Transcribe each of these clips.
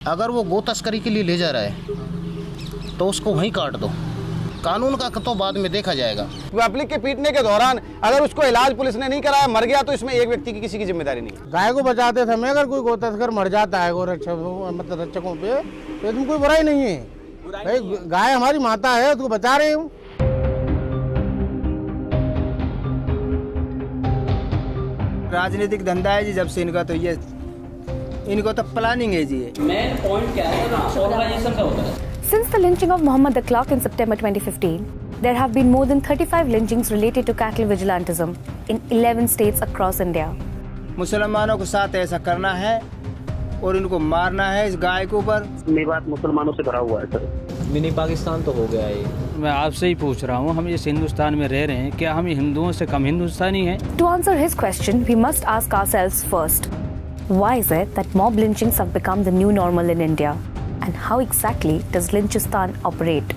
अगर वो गो तस्करी के लिए ले जा रहा है तो उसको वहीं काट दो। कानून का तो बाद में देखा जाएगा। पब्लिक के पीटने के दौरान अगर उसको इलाज पुलिस ने नहीं कराया, मर गया, तो इसमें एक व्यक्ति की किसी की जिम्मेदारी नहीं है। गाय को बचाते समय अगर कोई गौ तस्कर मर जाता है मतलब रक्षकों पे, तो इसमें कोई बुराई नहीं है। भाई गाय हमारी माता है, उसको बचा रहे हूँ। राजनीतिक धंधा है जी जब से इनका, तो ये इनको तो प्लानिंग है जी। मेन पॉइंट क्या है, ऑर्गेनाइजेशन का होता है। Since the lynching of Mohammed the Clock in September 2015, there have been more than 35 lynchings related to cattle vigilantism in 11 states across India. मुसलमानों के साथ ऐसा करना है और इनको मारना है इस गाय के ऊपर। मेवात मुसलमानों से भरा हुआ है सर। मिनी पाकिस्तान तो हो गया ये। मैं आपसे ही पूछ रहा हूँ, हम इस हिंदुस्तान में रह रहे हैं, क्या हम हिंदुओं से कम हिंदुस्तानी हैं? To answer his question, we must ask ourselves first, why is it that mob lynchings have become the new normal in India? And how exactly does Lynchistan operate?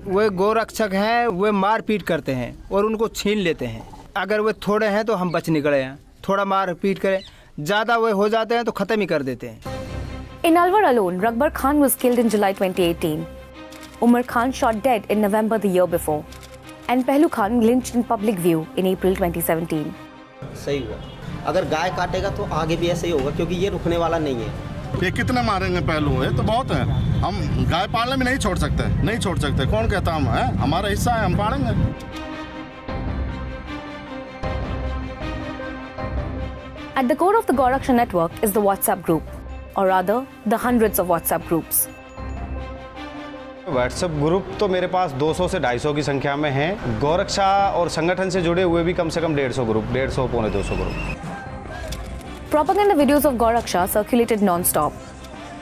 वे गोरक्षक हैं, वे मारपीट करते हैं और उनको छीन लेते हैं। अगर वे थोड़े हैं तो हम बच निकले हैं, थोड़ा मारपीट करें, ज़्यादा वे हो जाते हैं तो ख़त्म ही कर देते हैं। In Alwar alone, Rakbar Khan was killed in July 2018. Umar Khan shot dead in November the year before. And Pehlu Khan lynched in public view in April 2017. सही हुआ। अगर गाय काटेगा तो आगे भी ऐसे ही होगा, क्योंकि ये रुकने वाला नहीं है। ये कितने मारेंगे पहलू है तो बहुत है। हम गाय पालने में नहीं छोड़ सकते, नहीं छोड़ सकते। कौन कहता हम है, हमारा हिस्सा है, हम पालेंगे। At the core of the Goraksha network is the WhatsApp group, or rather, the hundreds of WhatsApp groups. WhatsApp group तो मेरे पास 200 से 250 की संख्या में है। गोरक्षा और संगठन से जुड़े हुए भी कम से कम 150 ग्रुप, 150 पौने 200 group. Propaganda videos of Goraksha circulated non-stop.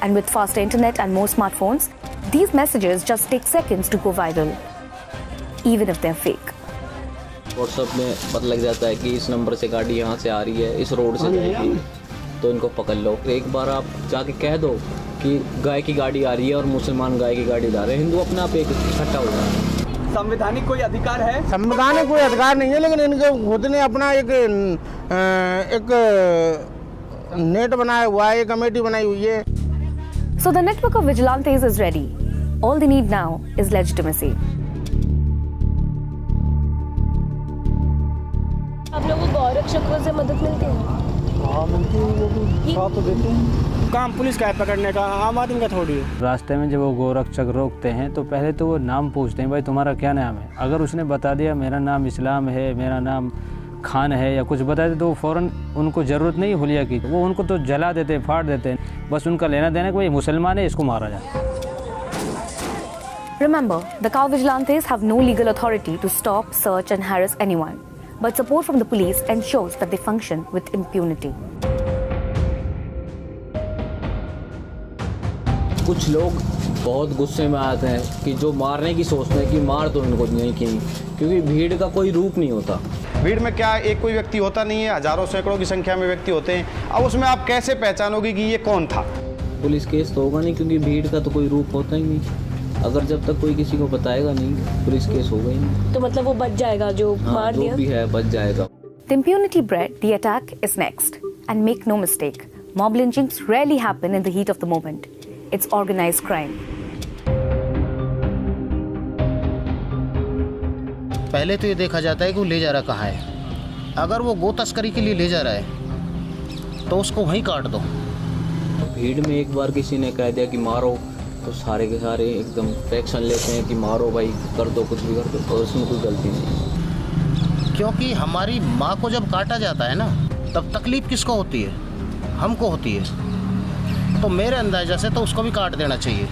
And with faster internet and more smartphones, these messages just take seconds to go viral, even if they're fake. WhatsApp में पता लग जाता है कि इस नंबर से गाड़ी यहाँ से आ रही है, इस रोड से जाएगी, तो इनको पकड़ लो। एक बार आप जाके कह दो कि गाय की गाड़ी आ रही है और मुसलमान गाय की गाड़ी ला रहे हैं, हिंदू अपने आप एक इकट्ठा हो जाए। संवैधानिक कोई अधिकार है? संवैधानिक कोई अधिकार नहीं है, लेकिन इनके खुद ने अपना एक नेट बनाया हुआ है, एक कमेटी बनाई हुई है। So the network of vigilantes is ready. All they need now is legitimacy. आप लोगों को गौरक्षकों से मदद मिलती है? हाँ मिलती है, वो भी साथ तो देते हैं। काम पुलिस का है पकड़ने का, आम आदमी का थोड़ी है। रास्ते में जब वो गोरक्षक रोकते हैं तो पहले तो वो नाम पूछते हैं, भाई तुम्हारा क्या नाम है? अगर उसने बता दिया मेरा नाम इस्लाम है, मेरा नाम खान है या कुछ बता दे, तो फ़ौरन उनको ज़रूरत नहीं हुलिया की, वो उनको तो जला देते हैं, फाड़ देते हैं। बस उनका लेना देना कि भाई मुसलमान है, इसको मारा जाए। Remember, the cow vigilantes have no legal authority to stop, search and harass anyone. But support from the police ensures that they function with impunity. कुछ लोग बहुत गुस्से में आते हैं कि जो मारने की सोचते हैं कि मार तो इनको नहीं की, क्योंकि भीड़ का कोई रूप नहीं होता। भीड़ में क्या एक कोई व्यक्ति होता नहीं है, हजारों सैकड़ों की संख्या में व्यक्ति होते हैं। अब उसमें आप कैसे पहचानोगे कि ये कौन था? पुलिस केस तो होगा नहीं, क्योंकि भीड़ का तो कोई रूप होता ही नहीं। अगर जब तक कोई किसी को बताएगा नहीं, पुलिस केस होगा ही नहीं। तो मतलब वो बच जाएगा जो मार दिया? जो भी है बच जाएगा। The impunity bred, the attack is next. And make no mistake, mob lynchings rarely happen in the heat of the moment. It's organized crime. पहले तो ये देखा जाता है कि वो ले जा रहा कहाँ है। अगर वो गो तस्करी के लिए ले जा रहा है तो उसको वहीं काट दो। भीड़ में एक बार किसी ने कह दिया कि मारो, तो सारे के सारे एकदम एक्शन लेते हैं कि मारो भाई, कर दो, कुछ भी कर दो, और उसमें कोई गलती नहीं। क्योंकि हमारी माँ को जब काटा जाता है ना, तब तकलीफ किसको होती है? हमको होती है। तो मेरे अंदाजा से तो उसको भी काट देना चाहिए।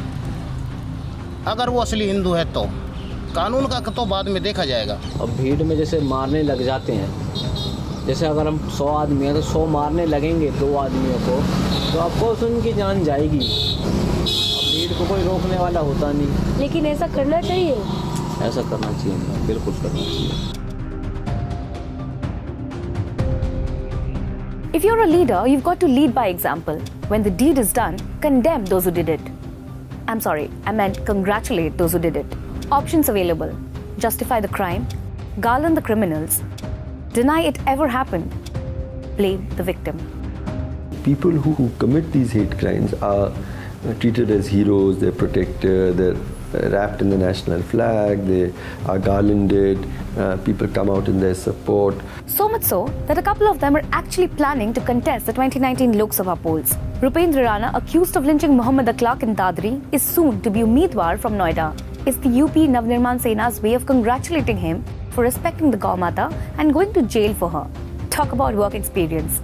अगर वो असली हिंदू है तो कानून का तो बाद में देखा जाएगा। अब भीड़ में जैसे मारने लग जाते हैं, जैसे अगर हम 100 आदमी हैं तो 100 मारने लगेंगे 2 आदमियों को, तो आपको उनकी जान जाएगी। भीड़ को कोई रोकने वाला होता नहीं। लेकिन ऐसा करना चाहिए? ऐसा करना चाहिए, बिल्कुल करना चाहिए। If you're a leader, you've got to lead by example. When the deed is done, condemn those who did it. I'm sorry, I meant congratulate those who did it. Options available: justify the crime, garland the criminals, deny it ever happened, blame the victim. people who commit these hate crimes are treated as heroes, they're protected, they're wrapped in the national flag, they are garlanded, people come out in their support. So much so that a couple of them are actually planning to contest the 2019 Lok Sabha polls. Rupendra Rana, accused of lynching Mohammad Akhlaq in Dadri, is soon to be Umeedwar from Noida. It's the UP Navnirman Sena's way of congratulating him for respecting the Gau Mata and going to jail for her. Talk about work experience.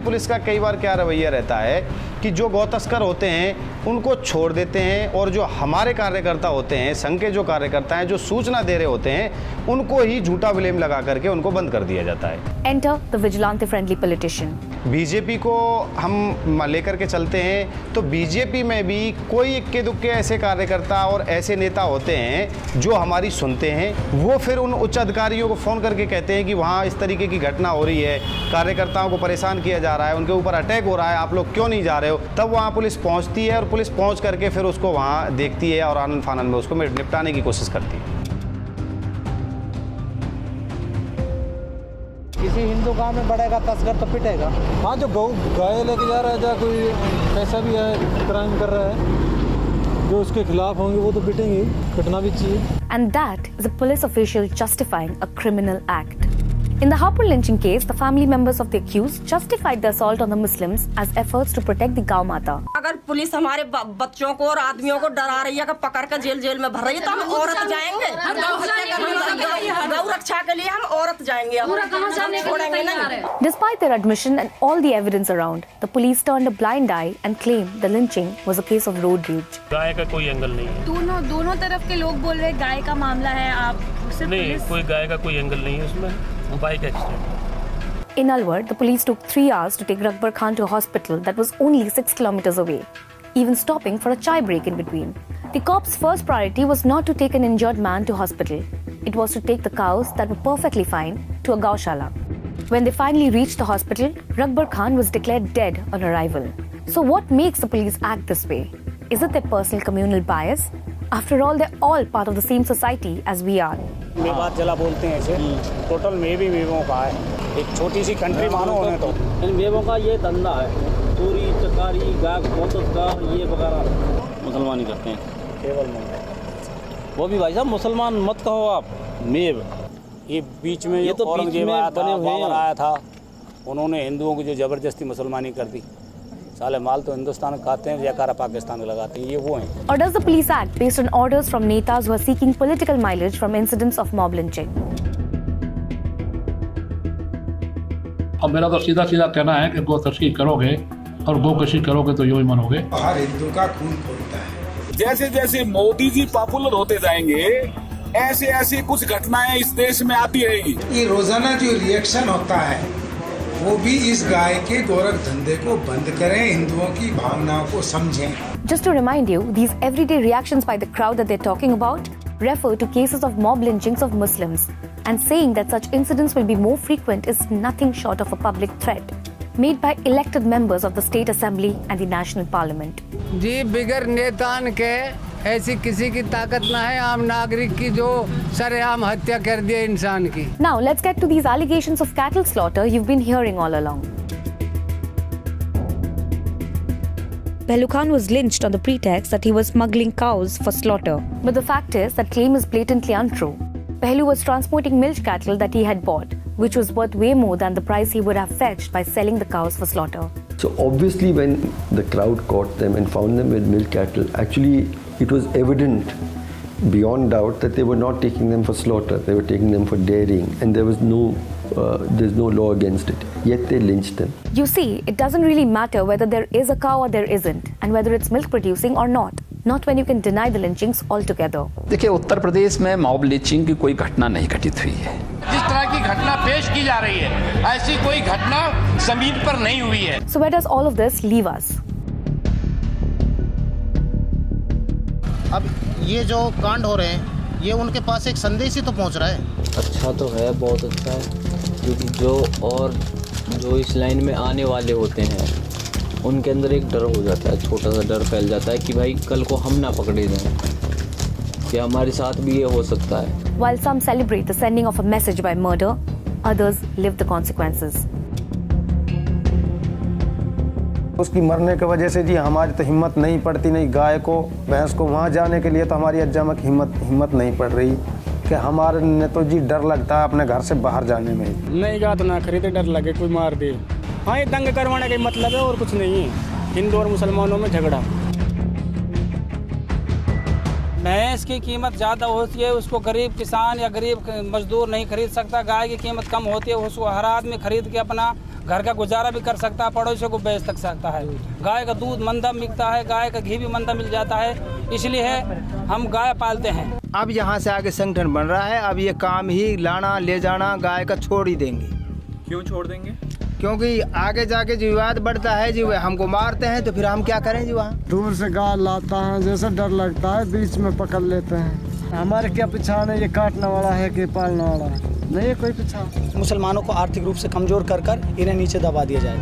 Police का कई बार क्या रवैया रहता है कि जो गौ तस्कर होते हैं उनको छोड़ देते हैं और जो हमारे कार्यकर्ता होते हैं, संघ के जो कार्यकर्ता हैं जो सूचना दे रहे होते हैं उनको ही झूठा ब्लेम लगा करके उनको बंद कर दिया जाता है। Enter the vigilante friendly politician. BJP को हम लेकर के चलते हैं तो बीजेपी में भी कोई इक्के दुक्के ऐसे कार्यकर्ता और ऐसे नेता होते हैं जो हमारी सुनते हैं। वो फिर उन उच्च अधिकारियों को फ़ोन करके कहते हैं कि वहाँ इस तरीके की घटना हो रही है, कार्यकर्ताओं को परेशान किया जा रहा है, उनके ऊपर अटैक हो रहा है, आप लोग क्यों नहीं जा रहे हो। तब वहाँ पुलिस पहुँचती है और पुलिस पहुँच करके फिर उसको वहाँ देखती है और आनन फानन में उसको निपटाने की कोशिश करती है। किसी हिंदू गांव में बढ़ेगा तस्कर तो पिटेगा। हाँ, जो गाय लेके जा रहा है या कोई पैसा भी है, क्राइम कर रहा है, जो उसके खिलाफ होंगे वो तो पिटेंगे, पिटना भी चाहिए। And that is a police official justifying a criminal act. In the Hapur lynching case, the family members of the accused justified the assault on the Muslims as efforts to protect the Gau Mata. अगर police हमारे बच्चों को और आदमियों को डरा रही है कि पकड़ कर जेल में भर रही है तो हम औरत जाएंगे। गौ रक्षा के लिए हम औरत जाएंगे, हम छोड़ेंगे नहीं। Despite their admission and all the evidence around, the police turned a blind eye and claimed the lynching was a case of road rage. गाय का कोई एंगल नहीं है। दोनों तरफ के लोग बोल रहे हैं गाय का मामला है। आप नहीं, कोई गाय का कोई एंगल नहीं है उसमें, bike accident. In Alwar, the police took 3 hours to take Rakbar Khan to a hospital that was only 6 kilometers away, even stopping for a chai break in between. The cops' first priority was not to take an injured man to hospital. It was to take the cows that were perfectly fine to a gaushala. When they finally reached the hospital, Rakbar Khan was declared dead on arrival. So what makes the police act this way? Is it their personal communal bias? After all, they're all part of the same society as we are. में बात चला बोलते हैं ऐसे, total में भी वेवों का है, एक छोटी सी कंट्री मानो होने तो। इन वेवों का ये धंधा है, चोरी चकारी गाय मोतज़गार ये वगैरह मुसलमान करते हैं केवल में। वो भी भाई साहब मुसलमान मत कहो आप, मेव ये बीच में ये तो औरंगजेब आया था, बाबर आया था, उन्होंने हिंदुओं की जो ज़बरदस्ती मुसलमानी कर दी। साले माल तो हिंदुस्तान खाते हैं, जयकारा पाकिस्तान में लगाते हैं, ये वो हैं। Or does the police act based on orders from netas who are seeking political mileage from incidents of mob lynching? अब मेरा तो सीधा कहना है कि गौ तस्करी करोगे और गौ कशी करोगे तो यूं मनोगे। हर हिंदू का खून खोलता है। जैसे जैसे मोदी जी पॉपुलर होते जाएंगे ऐसे ऐसे कुछ घटनाएं इस देश में आती रहेगी। ये रोजाना जो रिएक्शन होता है वो भी इस गाय के गोरख धंधे को बंद करें, हिंदुओं की भावनाओं को समझें। Just to remind you, these everyday reactions by the crowd that they're talking about refer to cases of mob lynchings of Muslims, and saying that such incidents will be more frequent is nothing short of a public threat made by elected members of the state assembly and the national parliament. जी बिगर नेतान के ऐसी किसी की ताकत ना है आम नागरिक की जो सरेआम हत्या कर दिए इंसान की। Now let's get to these allegations of cattle slaughter you've been hearing all along. Pehlu Khan was lynched on the pretext that he was smuggling cows for slaughter. But the fact is that claim is blatantly untrue. Pehlu was transporting milch cattle that he had bought, which was worth way more than the price he would have fetched by selling the cows for slaughter. So obviously when the crowd caught them and found them with milk cattle, actually it was evident beyond doubt that they were not taking them for slaughter, they were taking them for dairying, and there's no law against it. Yet they lynched them. You see, it doesn't really matter whether there is a cow or there isn't, and whether it's milk producing or not. Not when you can deny the lynchings altogether. देखिए, उत्तर प्रदेश में mob lynching की कोई घटना नहीं घटित हुई है। जिस तरह की घटना पेश की जा रही है, ऐसी कोई घटना जमीन पर नहीं हुई है। So where does all of this leave us? अब ये जो कांड हो रहे हैं, ये उनके पास एक संदेश ही तो पहुंच रहा है। अच्छा तो है, बहुत अच्छा है, क्योंकि जो इस लाइन में आने वाले होते हैं उनके अंदर एक डर हो जाता है, छोटा सा डर फैल जाता है कि भाई कल को हम ना पकड़े जाएं, कि हमारे साथ भी ये हो सकता है। While some celebrate the sending of a message by murder, Others live the consequences. उसकी मरने की वजह से जी हमारी तो हिम्मत नहीं पड़ती, नहीं गाय को भैंस को वहाँ जाने के लिए तो हमारी अज्जामा की हिम्मत नहीं पड़ रही कि हमारे ने तो जी डर लगता है अपने घर से बाहर जाने में। नहीं गा तो ना खरीदे, डर लगे कोई मार दे। हाँ, ये दंगे करवाने का मतलब है और कुछ नहीं है। हिंदू और मुसलमानों में झगड़ा। भैंस की कीमत ज़्यादा होती है, उसको गरीब किसान या गरीब मजदूर नहीं खरीद सकता। गाय की कीमत कम होती है, उसको हर आदमी खरीद के अपना घर का गुजारा भी कर सकता है, पड़ोसियों को बेच तक सकता है। गाय का दूध मंदा मिलता है, गाय का घी भी मंदा मिल जाता है, इसलिए हम गाय पालते हैं। अब यहाँ से आगे संगठन बन रहा है, अब ये काम ही लाना ले जाना गाय का छोड़ ही देंगे। क्यों छोड़ देंगे? क्योंकि आगे जाके जो विवाद बढ़ता है जी, वो हमको मारते हैं तो फिर हम क्या करें जी? वहाँ दूर से गाय लाता है, जैसे डर लगता है बीच में पकड़ लेते हैं। हमारे क्या पहचान है, ये काटने वाला है कि पालने वाला है? नहीं है कोई पहचान। मुसलमानों को आर्थिक रूप से कमजोर कर इन्हें नीचे दबा दिया जाए।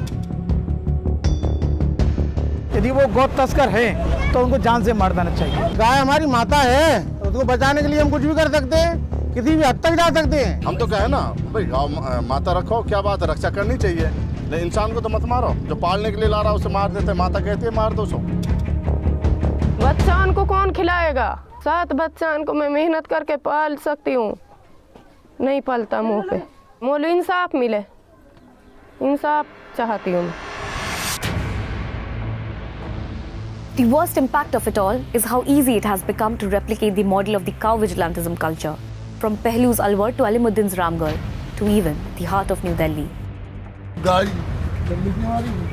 यदि वो गौ तस्कर है तो उनको जान से मार देना चाहिए। गाय हमारी माता है, उसको बचाने के लिए हम कुछ भी कर सकते हैं, किसी भी हद तक जा सकते हैं। हम तो कहे ना भाई माता रखो, क्या बात है, रक्षा करनी चाहिए, लेकिन इंसान को तो मत मारो। जो पालने के लिए ला रहा है उसे मार देते, माता कहती है मार दो सो। बच्चान को कौन खिलाएगा? 7 बच्चान को मैं मेहनत करके पाल सकती हूँ, नहीं पालता मुंह पे। मोल इंसाफ मिले, इंसाफ चाहती हूँ। The worst impact of it all is how easy it has become to replicate the model of the cow vigilantism culture, from Pehlu's Alwar to Alimuddin's Ramgarh to even the heart of New Delhi. गाड़ी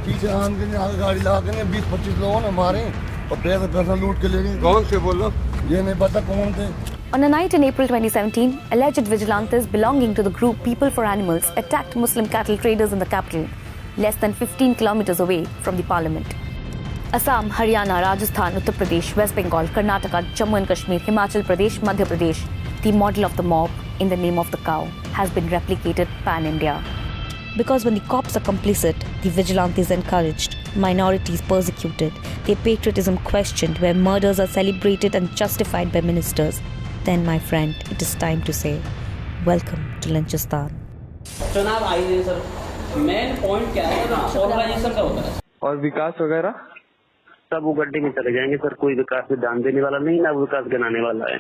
पीछे गाड़ी लगा के 20-25 लोगों ने मारे और पैसा लूट के ले गए। कौन से बोलो? ये नहीं पता कौन थे। On a night in April 2017, alleged vigilantes belonging to the group People for Animals attacked Muslim cattle traders in the capital, less than 15 kilometers away from the parliament. Assam, Haryana, Rajasthan, Uttar Pradesh, West Bengal, Karnataka, Jammu and Kashmir, Himachal Pradesh, Madhya Pradesh, the model of the mob in the name of the cow has been replicated pan-India. Because when the cops are complicit, the vigilantes encouraged, minorities persecuted, their patriotism questioned, where murders are celebrated and justified by ministers, then my friend, it is time to say, welcome to Lynchistan. चुनाव आइए sir, main point क्या है ना, organisation का होता है। और विकास वगैरह सब वो गड्ढे में चले जाएंगे सर। कोई विकास पे ध्यान देने वाला नहीं, ना विकास गिनाने वाला है।